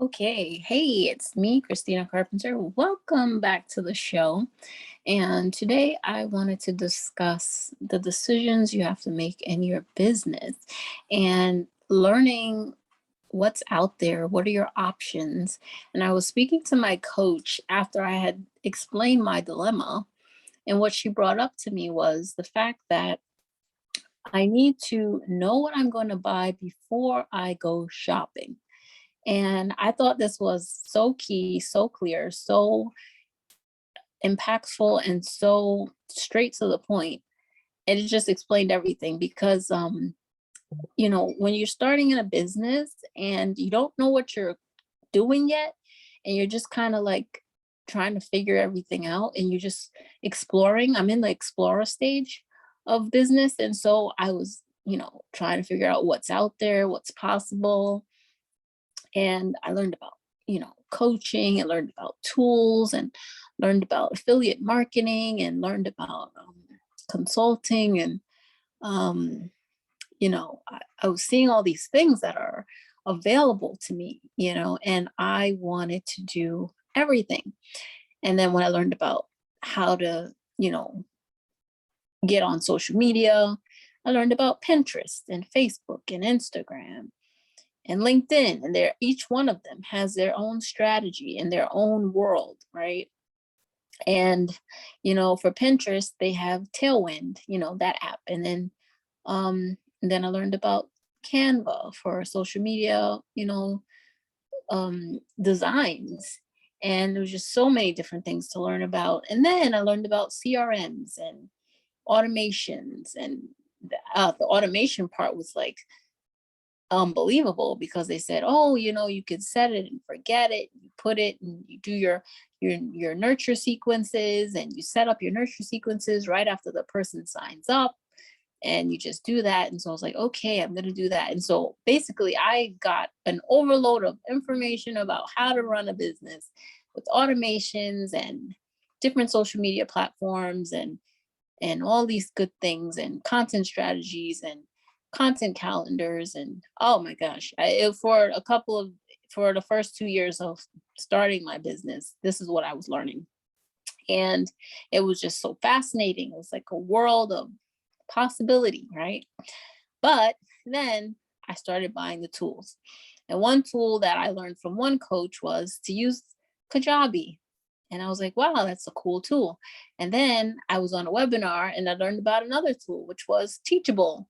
Okay, hey, it's me, Christina Carpenter. Welcome back to the show. And today I wanted to discuss the decisions you have to make in your business and learning what's out there. What are your options? And I was speaking to my coach after I had explained my dilemma. And what she brought up to me was the fact that I need to know what I'm going to buy before I go shopping. And I thought this was so key, so clear, so impactful, and so straight to the point. And it just explained everything because, when you're starting in a business and you don't know what you're doing yet, and you're just kind of like trying to figure everything out and you're just exploring. I'm in the explorer stage of business. And so I was, trying to figure out what's out there, what's possible, and I learned about coaching, and learned about tools, and learned about affiliate marketing, and learned about consulting. And um, I was seeing all these things that are available to me, and I wanted to do everything. And then when I learned about how to get on social media, I learned about Pinterest and Facebook and Instagram and LinkedIn, and each one of them has their own strategy and their own world, right? And for Pinterest, they have Tailwind, that app. And then I learned about Canva for social media, designs. And there was just so many different things to learn about. And then I learned about CRMs and automations, and the automation part was like unbelievable because they said, oh, you could set it and forget it. You put it and you do your nurture sequences, and you set up your nurture sequences right after the person signs up, and you just do that. And so I was like, okay, I'm going to do that. And so basically I got an overload of information about how to run a business with automations and different social media platforms, and all these good things, and content strategies, and content calendars. And oh my gosh, for the first 2 years of starting my business, this is what I was learning. And it was just so fascinating. It was like a world of possibility, right? But then I started buying the tools. And one tool that I learned from one coach was to use Kajabi. And I was like, wow, that's a cool tool. And then I was on a webinar and I learned about another tool, which was Teachable.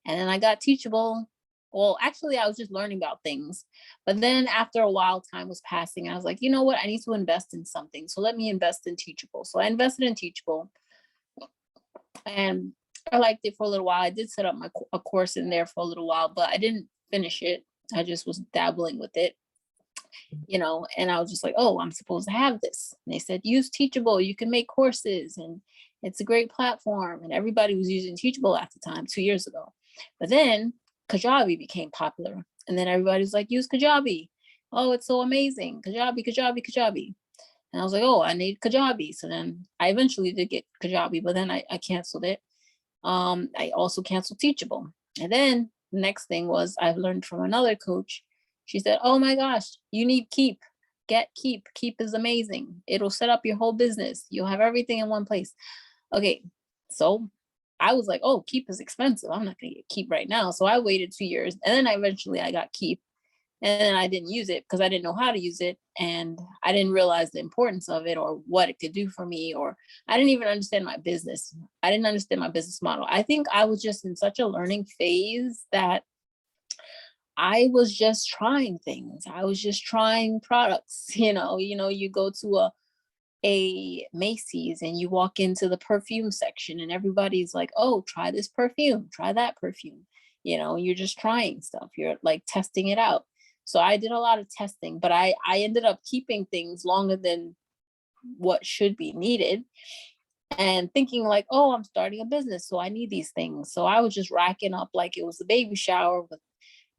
And then I got Teachable. Well, actually, I was just learning about things. But then after a while, time was passing. I was like, you know what? I need to invest in something. So let me invest in Teachable. So I invested in Teachable, and I liked it for a little while. I did set up a course in there for a little while, but I didn't finish it. I just was dabbling with it, and I was just like, oh, I'm supposed to have this. And they said, use Teachable. You can make courses, and it's a great platform. And everybody was using Teachable at the time, 2 years ago. But then Kajabi became popular. And then everybody was like, use Kajabi. Oh, it's so amazing. Kajabi, Kajabi, Kajabi. And I was like, oh, I need Kajabi. So then I eventually did get Kajabi, but then I canceled it. I also canceled Teachable. And then the next thing was I've learned from another coach. She said, oh my gosh, you need Keep. Get Keep. Keep is amazing. It'll set up your whole business. You'll have everything in one place. Okay. So I was like, oh, Keep is expensive. I'm not going to get Keep right now. So I waited 2 years, and then eventually I got Keep. And then I didn't use it because I didn't know how to use it, and I didn't realize the importance of it or what it could do for me, or I didn't even understand my business. I didn't understand my business model. I think I was just in such a learning phase that I was just trying things. I was just trying products. You go to a Macy's and you walk into the perfume section, and everybody's like, oh, try this perfume, try that perfume. You're just trying stuff. You're like testing it out. So I did a lot of testing, but I ended up keeping things longer than what should be needed, and thinking like, oh, I'm starting a business, so I need these things. So I was just racking up like it was a baby shower with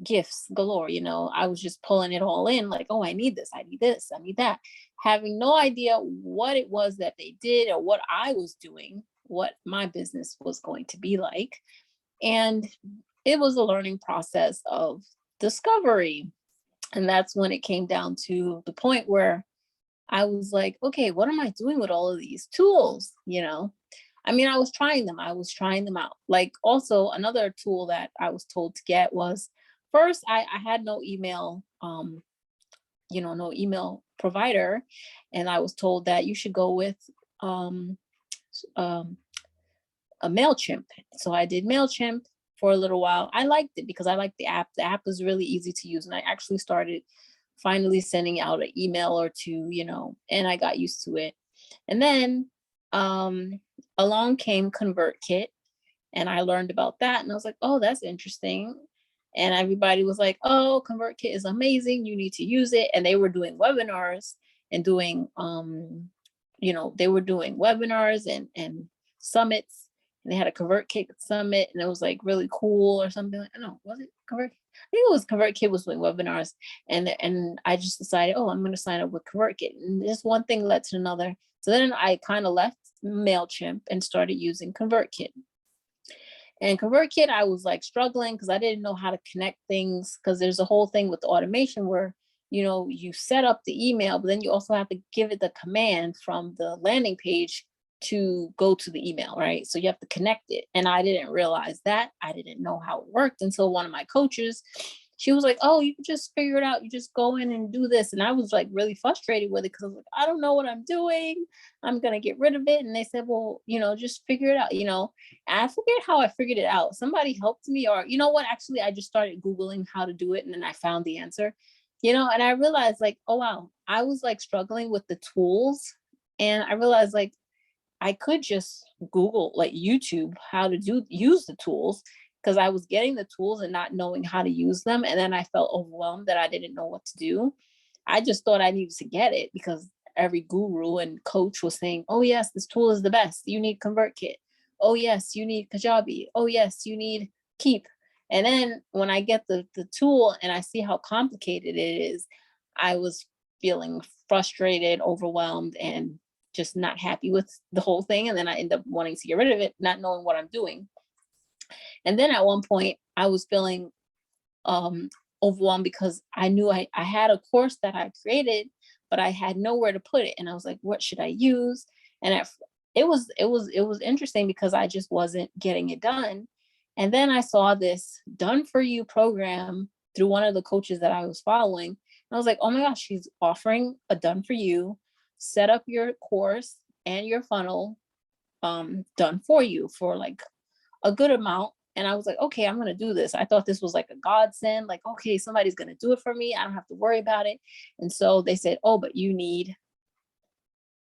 gifts galore. I was just pulling it all in like, oh, I need this, I need this, I need that, having no idea what it was that they did or what I was doing, what my business was going to be like. And it was a learning process of discovery. And that's when it came down to the point where I was like, okay, what am I doing with all of these tools? I mean, I was trying them out. Like, also another tool that I was told to get was, first, I had no email, no email provider. And I was told that you should go with um, um, a MailChimp. So I did MailChimp for a little while. I liked it because I liked the app. The app was really easy to use. And I actually started finally sending out an email or two, and I got used to it. And then um, along came ConvertKit, and I learned about that. And I was like, oh, that's interesting. And everybody was like, oh, ConvertKit is amazing. You need to use it. And they were doing webinars and doing, they were doing webinars and summits. And they had a ConvertKit summit, and it was like really cool or something. Like, no, was it Convert? I think it was ConvertKit was doing webinars, and I just decided, oh, I'm going to sign up with ConvertKit, and just one thing led to another. So then I kind of left MailChimp and started using ConvertKit. And ConvertKit, I was like struggling because I didn't know how to connect things, because there's a whole thing with the automation where, you set up the email, but then you also have to give it the command from the landing page to go to the email, right? So you have to connect it. And I didn't realize that. I didn't know how it worked until one of my coaches, she was like, oh, you can just figure it out. You just go in and do this. And I was like really frustrated with it because I was like, I don't know what I'm doing. I'm going to get rid of it. And they said, well, just figure it out, And I forget how I figured it out. Somebody helped me, or you know what? Actually, I just started Googling how to do it, and then I found the answer, and I realized like, oh, wow, I was like struggling with the tools. And I realized like I could just Google, like YouTube, how to use the tools, because I was getting the tools and not knowing how to use them. And then I felt overwhelmed that I didn't know what to do. I just thought I needed to get it because every guru and coach was saying, oh, yes, this tool is the best. You need ConvertKit. Oh, yes, you need Kajabi. Oh, yes, you need Keep. And then when I get the tool and I see how complicated it is, I was feeling frustrated, overwhelmed, and just not happy with the whole thing. And then I end up wanting to get rid of it, not knowing what I'm doing. And then at one point, I was feeling overwhelmed because I knew I had a course that I created, but I had nowhere to put it. And I was like, what should I use? And it was interesting because I just wasn't getting it done. And then I saw this done for you program through one of the coaches that I was following. And I was like, oh my gosh, she's offering a done for you, set up your course and your funnel done for you for like a good amount. And I was like, okay, I'm going to do this. I thought this was like a godsend, like, okay, somebody's going to do it for me. I don't have to worry about it. And so they said, oh, but you need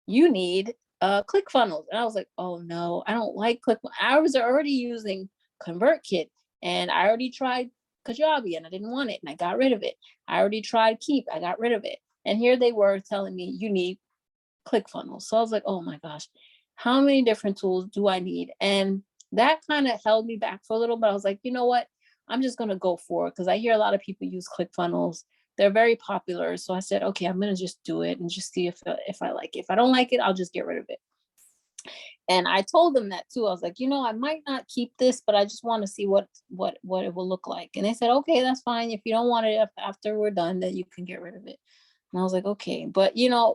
ClickFunnels. And I was like, oh no, I don't like ClickFunnels. I was already using ConvertKit, and I already tried Kajabi and I didn't want it and I got rid of it. I already tried Keep, I got rid of it. And here they were telling me you need ClickFunnels. So I was like, oh my gosh, how many different tools do I need? And that kind of held me back for a little, but I was like, you know what? I'm just going to go for it because I hear a lot of people use ClickFunnels. They're very popular. So I said, okay, I'm going to just do it and just see if I like it. If I don't like it, I'll just get rid of it. And I told them that too. I was like, I might not keep this, but I just want to see what it will look like. And they said, okay, that's fine. If you don't want it after we're done, then you can get rid of it. And I was like, okay. But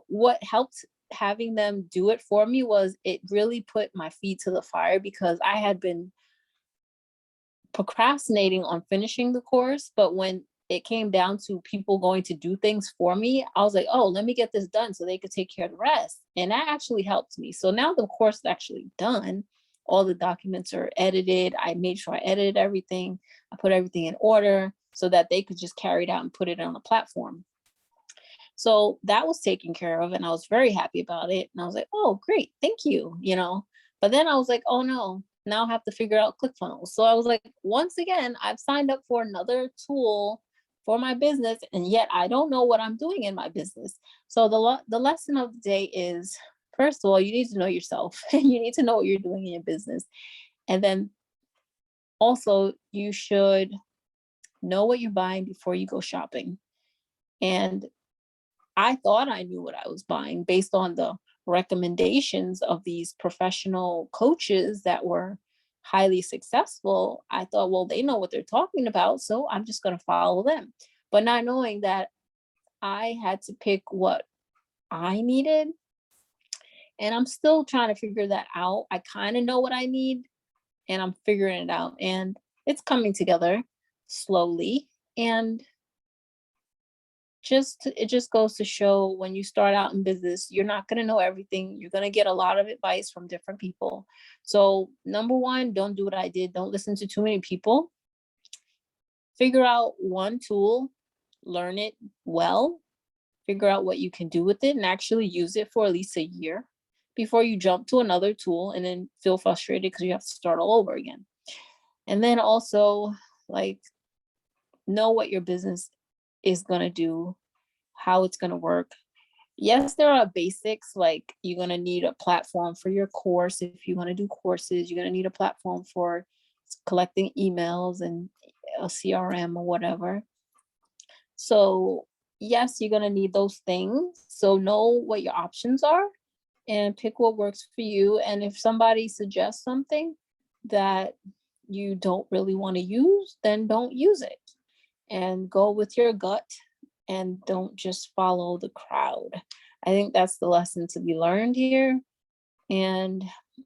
what helped having them do it for me was it really put my feet to the fire because I had been procrastinating on finishing the course. But when it came down to people going to do things for me, I was like, oh, let me get this done so they could take care of the rest. And that actually helped me. So now the course is actually done. All the documents are edited. I made sure I edited everything. I put everything in order so that they could just carry it out and put it on the platform. So that was taken care of, and I was very happy about it. And I was like, oh, great, thank you, But then I was like, oh no, now I have to figure out ClickFunnels. So I was like, once again, I've signed up for another tool for my business, and yet I don't know what I'm doing in my business. So the lesson of the day is, first of all, you need to know yourself and you need to know what you're doing in your business. And then also you should know what you're buying before you go shopping. And I thought I knew what I was buying based on the recommendations of these professional coaches that were highly successful. I thought, well, they know what they're talking about, so I'm just going to follow them. but not knowing that I had to pick what I needed. And I'm still trying to figure that out. I kind of know what I need and I'm figuring it out. And it's coming together slowly. And it just goes to show, when you start out in business, you're not going to know everything. You're going to get a lot of advice from different people. So number one, don't do what I did. Don't listen to too many people. Figure out one tool, learn it well, figure out what you can do with it, and actually use it for at least a year before you jump to another tool and then feel frustrated because you have to start all over again. And then also, like, know what your business is going to do, how it's going to work. Yes, there are basics, like you're going to need a platform for your course. If you want to do courses, you're going to need a platform for collecting emails and a CRM or whatever. So yes, you're going to need those things. So know what your options are and pick what works for you. And if somebody suggests something that you don't really want to use, then don't use it, and go with your gut and don't just follow the crowd. I think that's the lesson to be learned here. And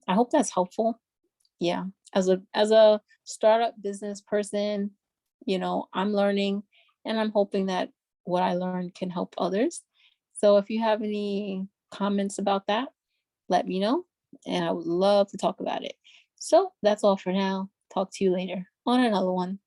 I hope that's helpful. Yeah. As a startup business person, I'm learning, and I'm hoping that what I learned can help others. So if you have any comments about that, let me know, and I would love to talk about it. So that's all for now. Talk to you later on another one.